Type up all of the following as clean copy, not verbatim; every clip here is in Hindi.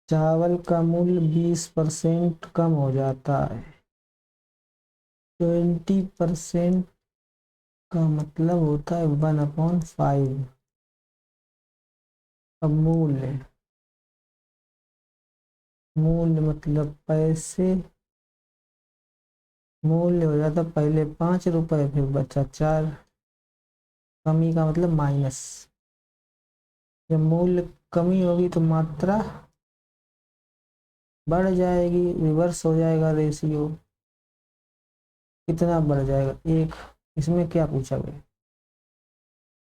चावल का मूल्य 20% कम हो जाता है। 20% का मतलब होता है 1/5। अब मूल्य, मूल्य मतलब पैसे, मूल्य हो जाता पहले 5 रुपए फिर बचा 4। कमी का मतलब माइनस। जब मूल्य कमी होगी तो मात्रा बढ़ जाएगी, रिवर्स हो जाएगा रेशियो। कितना बढ़ जाएगा? एक। इसमें क्या पूछा गया?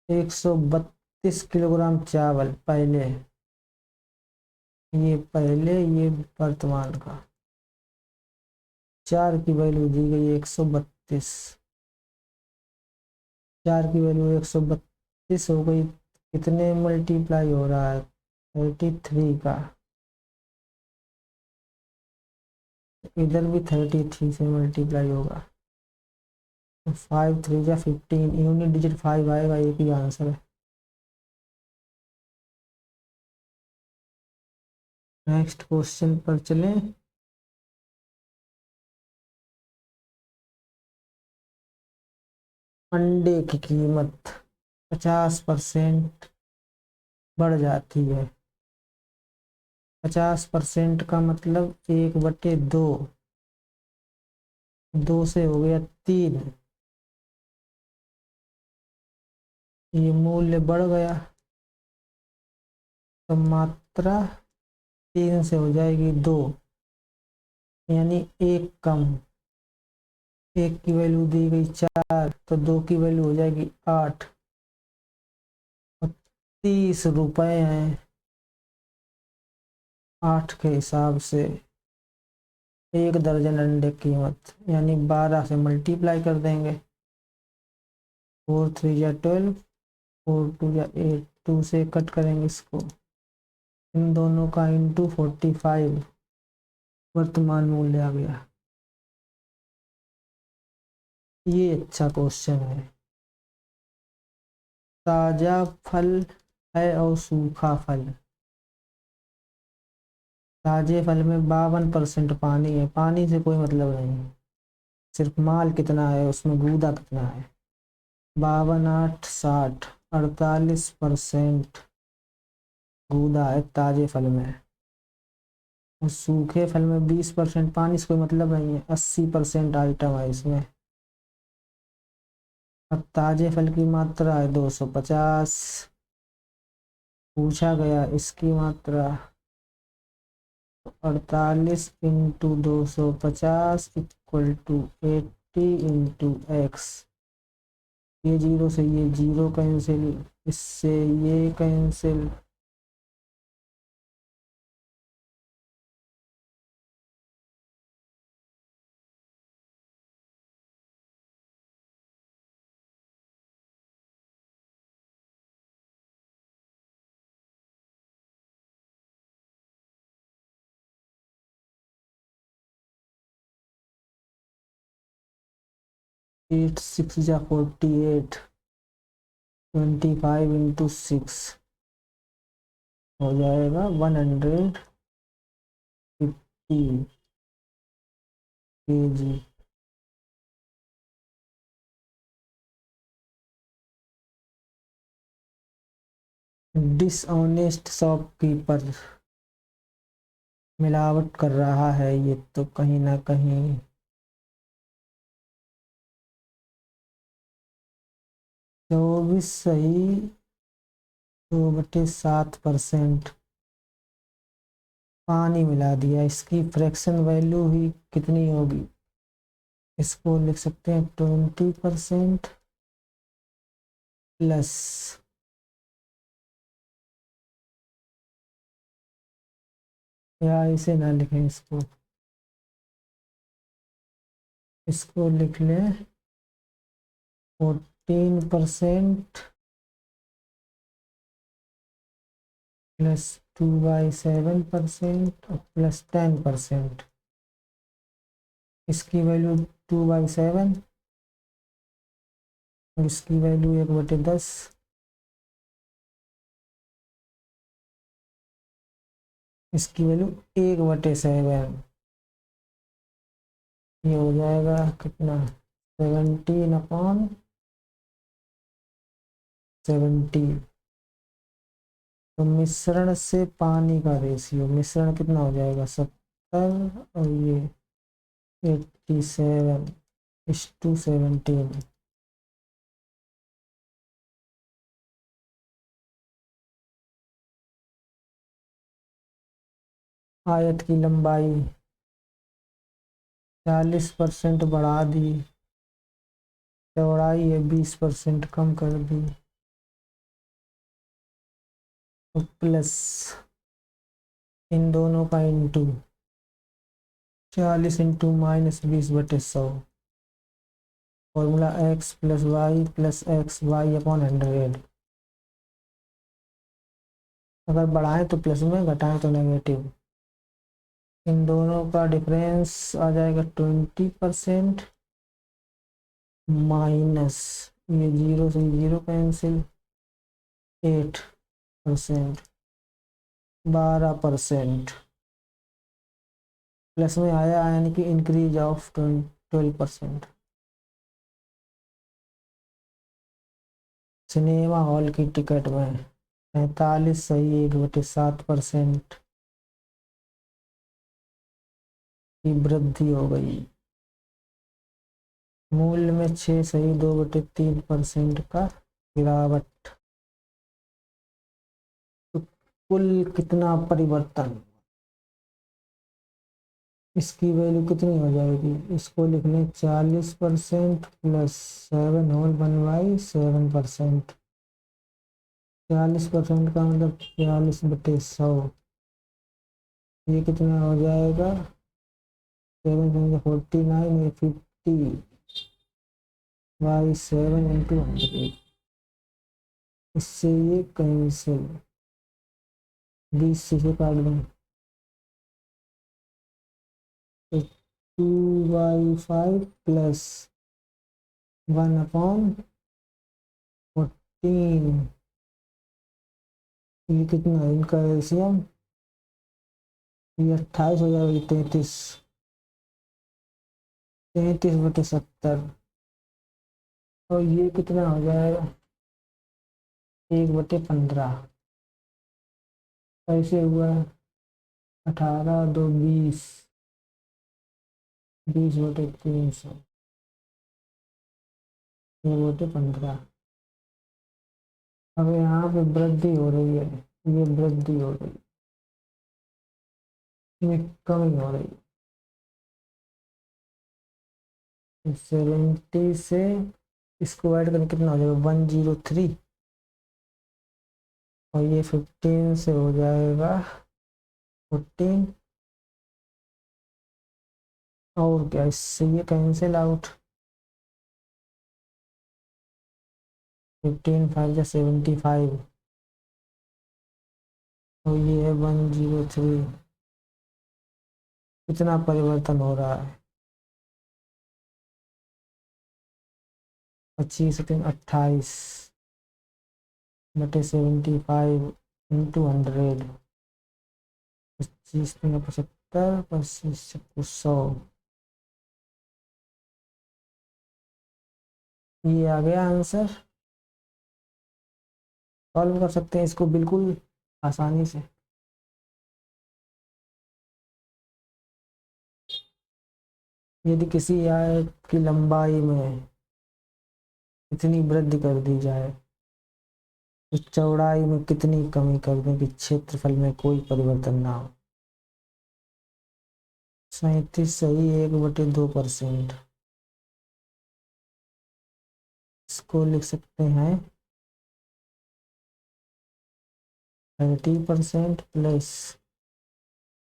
132 किलोग्राम चावल पहले, ये पहले, ये वर्तमान का। 4 की वैल्यू दी गई 132। 4 की वैल्यू 132 हो गई। कितने मल्टीप्लाई हो रहा है? 33 का। इधर भी 33 से मल्टीप्लाई होगा। 5 3 जा 15, यूनिट डिजिट 5 आएगा, एक ही आंसर है। नेक्स्ट क्वेश्चन पर चलें। अंडे की कीमत 50% बढ़ जाती है। 50% का मतलब 1/2। 2 से हो गया 3। ये मूल्य बढ़ गया तो मात्रा 3 से हो जाएगी 2, यानी 1 कम। 1 की वैल्यू दी गई 4 तो 2 की वैल्यू हो जाएगी 8। और 30 रुपए हैं 8 के हिसाब से। 1 दर्जन अंडे की कीमत, यानी 12 से मल्टीप्लाई कर देंगे। 4 3 जा 12, 4 2 जा 8, 2 से कट करेंगे इसको। इन दोनों का इंटू 45 वर्तमान मूल्य आ गया। ये अच्छा क्वेश्चन है। ताजा फल है और सूखा फल। ताजे फल में 52% पानी है, पानी से कोई मतलब नहीं है, सिर्फ माल कितना है उसमें, गूदा कितना है। 52 8 60, 48% गूदा है ताजे फल में। और सूखे फल में 20% पानी से कोई मतलब नहीं है, 80% आइटम है इसमें। अब ताजे फल की मात्रा है 250। पूछा गया इसकी मात्रा 48 × 250 =80 × x। ये जीरो से ये जीरो कैंसिल, इससे ये कैंसिल। एट 6 × 48, 25 × 6 हो जाएगा 150 kg। डिसऑनेस्ट शॉपकीपर मिलावट कर रहा है ये तो कहीं ना कहीं। 24 सही, 2/7% पानी मिला दिया। इसकी फ्रैक्शन वैल्यू ही कितनी होगी? इसको लिख सकते हैं 20% प्लस, या इसे ना लिखें, इसको लिख लें 14% प्लस 2/7% और प्लस 10%। इसकी वैल्यू 2/7 और इसकी वैल्यू 1/10। इसकी वैल्यू 1/7, ये हो जाएगा कितना 17/70। तो मिश्रण से पानी का रेशियो, मिश्रण कितना हो जाएगा 70 और ये 87:17। आयत की लंबाई 40% बढ़ा दी, चौड़ाई है 20% कम कर दी, तो प्लस इन दोनों का into 40 into -20/100। Formula x+y+x y/100। अगर बढ़ाएं तो प्लस में, घटाएं तो नेगेटिव। इन दोनों का डिफरेंस आ जाएगा 20%, माइनस ये 0 से 0 कैंसिल, 8%, 12%। प्लस में आया यानी कि इंक्रीज ऑफ 12%। सिनेमा हॉल की टिकट में 45 सही 1/7% की वृद्धि हो गई। मूल्य में 6 सही 2/3% का गिरावट। तो कुल कितना परिवर्तन, इसकी वैल्यू कितनी हो जाएगी, इसको लिखने 40% प्लस 7/7%। 40% का मतलब 40/100। ये कितना हो जाएगा 7×49 या 50/7 × 100। इससे ये कैंसिल, 20 से काट दें तो 2/5 प्लस 1/14। ये कितना है इनका एलसीएम, ये 28 हो जाएगा, 33, 33/70। और ये कितना हो जाएगा 1/15। कैसे हुआ 18 2 20, 20/300, 1/15। अब यहाँ पे वृद्धि हो रही है, ये वृद्धि हो रही है, इसमें कमी हो रही है। 70 से इसको ऐड करके कितना हो जाएगा 103, और ये 15 से हो जाएगा 14। और क्या, इससे ये कैंसिल आउट, 15 5 75, और ये है 103। कितना परिवर्तन हो रहा है 25 3 28/75 इंटू 100। 25 3 75, 25 100। ये आ गया आंसर। सॉल्व कर सकते हैं इसको बिल्कुल आसानी से। यदि किसी आयत की लंबाई में इतनी वृद्धि कर दी जाए तो चौड़ाई में कितनी कमी कर दें कि क्षेत्रफल में कोई परिवर्तन ना हो। 37 सही 1/2%। इसको लिख सकते हैं 30% प्लस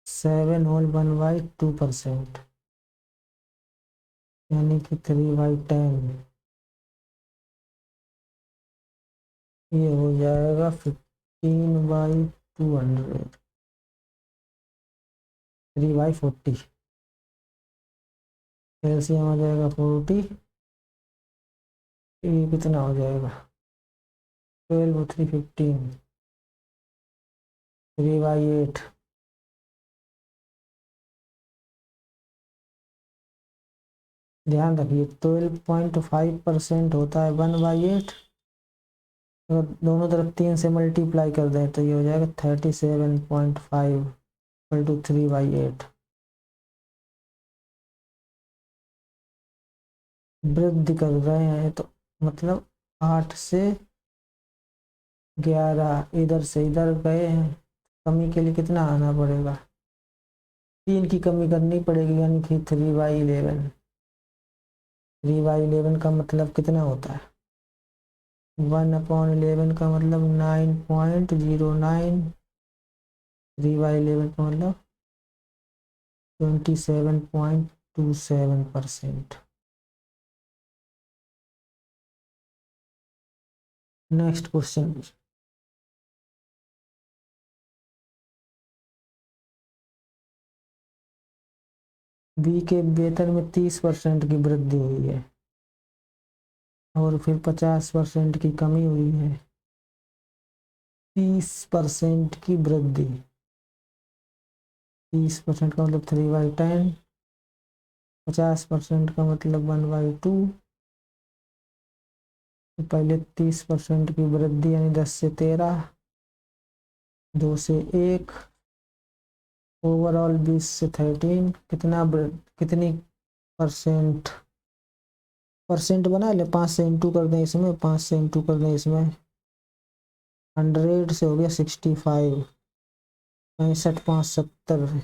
7/2%, यानी कि 3/10। ये हो जाएगा 15/200, 3/40। एलसीएम आ जाएगा 40। ये कितना हो जाएगा 12 और 3 15, 3/8। ध्यान रखिए 12.5% होता है 1/8। अगर दोनों तरफ 3 से मल्टीप्लाई कर दें तो ये हो जाएगा 37.5 इक्वल टू 3/8। वृद्धि कर रहे हैं तो मतलब 8 से 11 इधर से इधर गए हैं, कमी के लिए कितना आना पड़ेगा, 3 की कमी करनी पड़ेगी यानी कि 3/11। 3/11 का मतलब कितना होता है, 1/11 का मतलब 9.09। 3/11 का मतलब 27.27%। Next question. बी के वेतन में 30% की वृद्धि हुई है और फिर 50% की कमी हुई है। 30% की वृद्धि, 30% का मतलब 3/10। 50% का मतलब 1/2। तो पहले 30% की वृद्धि यानी 10 से 13, 2 से 1, ओवरऑल 20 से 13। कितनी परसेंट, परसेंट बना ले, 5 से इंटू कर दें इसमें, 5 से इंटू कर दें इसमें, 100 से हो गया 65, 65 5 70,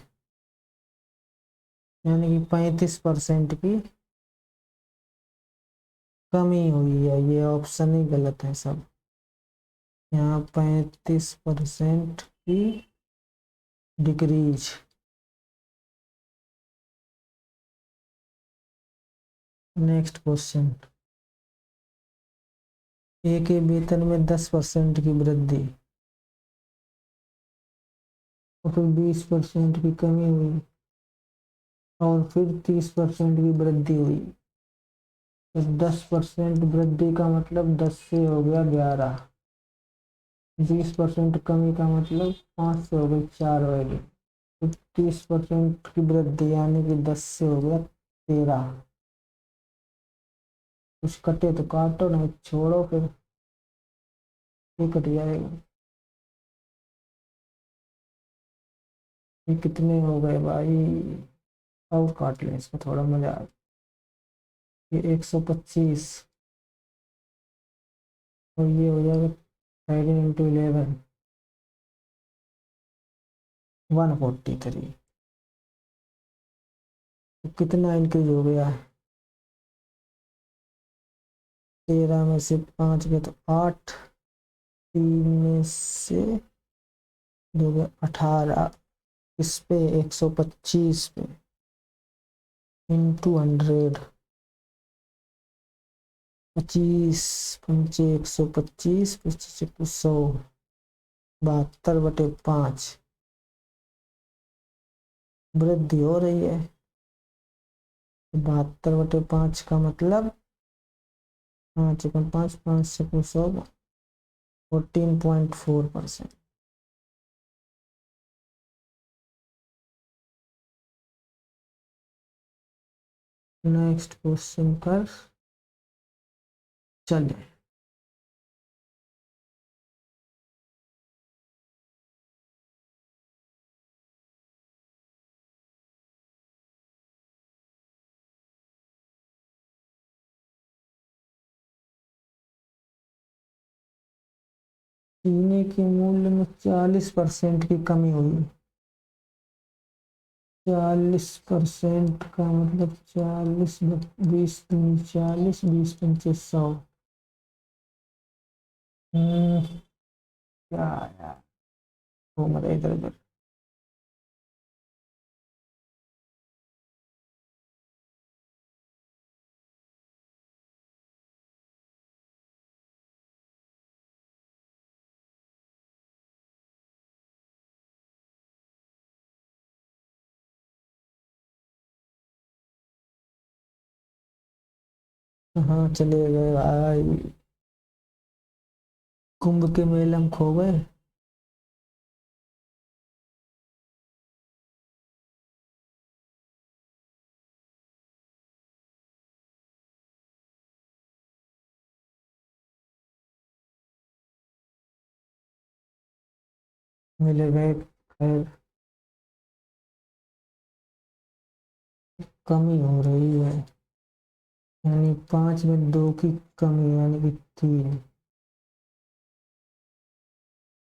यानी कि 35% की कमी हुई है। ये ऑप्शन ही गलत है सब, यहाँ 35% की डिक्रीज। Next question. ए के वेतन में 10% की वृद्धि और फिर 20% की कमी हुई और फिर 30% की वृद्धि हुई। तो 10% वृद्धि का मतलब 10 से हो गया 11, 20% कमी का मतलब 5 से हो गई 4 वैल्यू। तो 30% की वृद्धि यानी कि 10 से हो गया 13। कुछ कटे तो काटो, नहीं छोड़ो, फिर ये कट जाएगा। ये कितने हो गए भाई, और काट लें इसमें थोड़ा मजा आए। ये 125 और ये हो जाएगा 13 × 11, 143। तो कितना इंक्रीज हो गया है, 13 में से 5 गए तो 8, 3 में से 2 गए 18, इस पे 125 पे इंटू 100, 25 पंचे 125, 25 100, 72/5 वृद्धि हो रही है। 72/5 का मतलब 5 × 5, 5 से 100, 14.4%। नेक्स्ट क्वेश्चन पर चले। चीनी के मूल्य में 40% की कमी हुई। 40% का मतलब 40, 20 दूनी 40, 20 पंचे 100। क्या यार, घूम रहे इधर उधर। हाँ चले गए भाई, कुंभ के मेले में खो गए। मिल गए। खैर कमी हो रही है, यानी 5 में 2 की कमी यानी कि 3।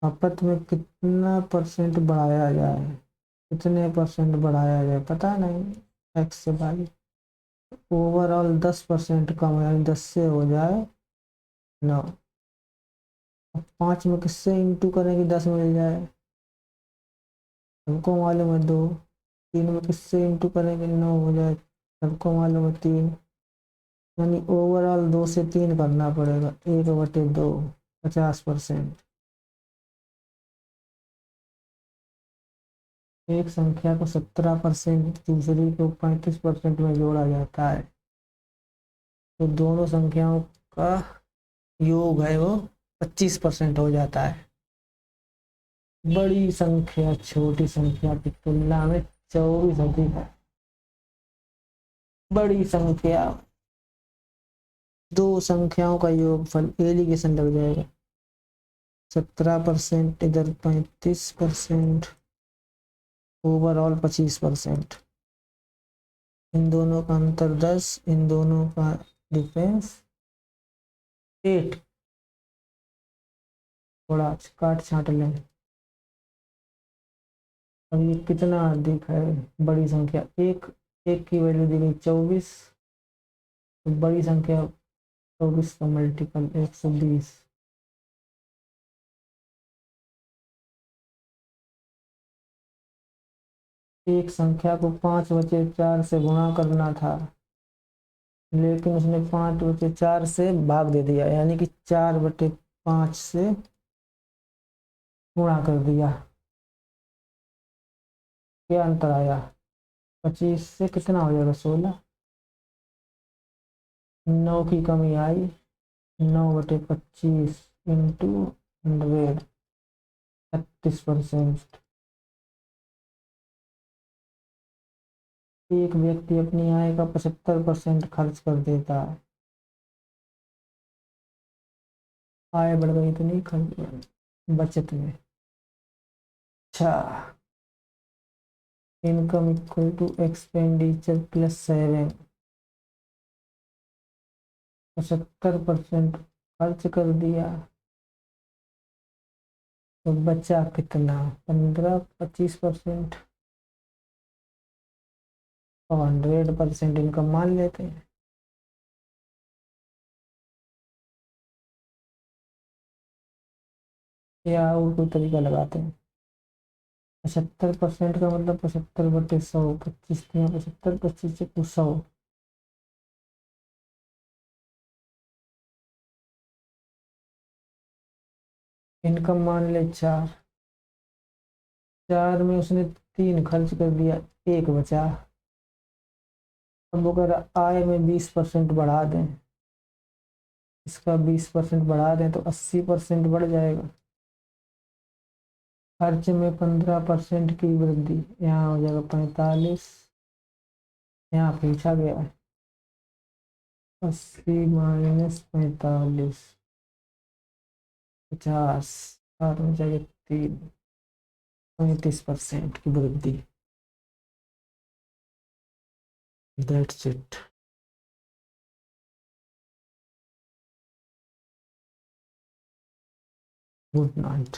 खपत में कितना परसेंट बढ़ाया जाए, कितने परसेंट बढ़ाया जाए पता नहीं। x से भाई ओवरऑल 10% कम, यानी 10 से हो जाए 9। अब 5 में किससे इंटू करें कि 10 मिल जाए, सबको मालूम है 2। 3 में किससे इंटू करें कि 9 हो जाए, सबको मालूम है 3। यानी ओवरऑल 2 से 3 करना पड़ेगा, 1/2 50%। एक संख्या को 17% दूसरी को 35% में जोड़ा जाता है, तो दोनों संख्याओं का योग है वो 25% हो जाता है। बड़ी संख्या छोटी संख्या की तुलना में 24 अधिक है। बड़ी संख्या, दो संख्याओं का योगफल एलिगेशन लग जाएगा। 17% इधर 35%, ओवरऑल 25%। इन दोनों का अंतर 10, इन दोनों का डिफरेंस 8। थोड़ा काट छाट लें। अब ये कितना अधिक है, बड़ी संख्या एक, एक की वैल्यू दी गई 24, तो बड़ी संख्या 24 का मल्टीपल 120। एक संख्या को 5/4 से गुणा करना था, लेकिन उसने 5/4 से भाग दे दिया, यानी कि 4/5 से गुणा कर दिया। क्या अंतर आया, 25 से कितना हो जाएगा 16। 9 की कमी आई, 9/25 इंटू 100, 36%। एक व्यक्ति अपनी आय का 75% खर्च कर देता है। आय बढ़ गई तो नहीं, खर्च बचत में। अच्छा, income equal to expenditure plus saving. 75% खर्च कर दिया तो बचा कितना, 15-25%, और 100% इनकम मान लेते हैं। या और कोई तरीका लगाते हैं। 75% का मतलब 75/100, 25 25 से 100। इनकम मान ले 4, 4 में उसने 3 खर्च कर दिया, 1 बचा। अब अगर आय में 20% बढ़ा दें, इसका 20% बढ़ा दें तो 80% बढ़ जाएगा। खर्च में 15% की वृद्धि, यहाँ हो जाएगा 45, यहाँ पूछा गया है 80 माइनस 45, 50, और हो जाएगा 3, 35% की वृद्धि। That's it. Good night.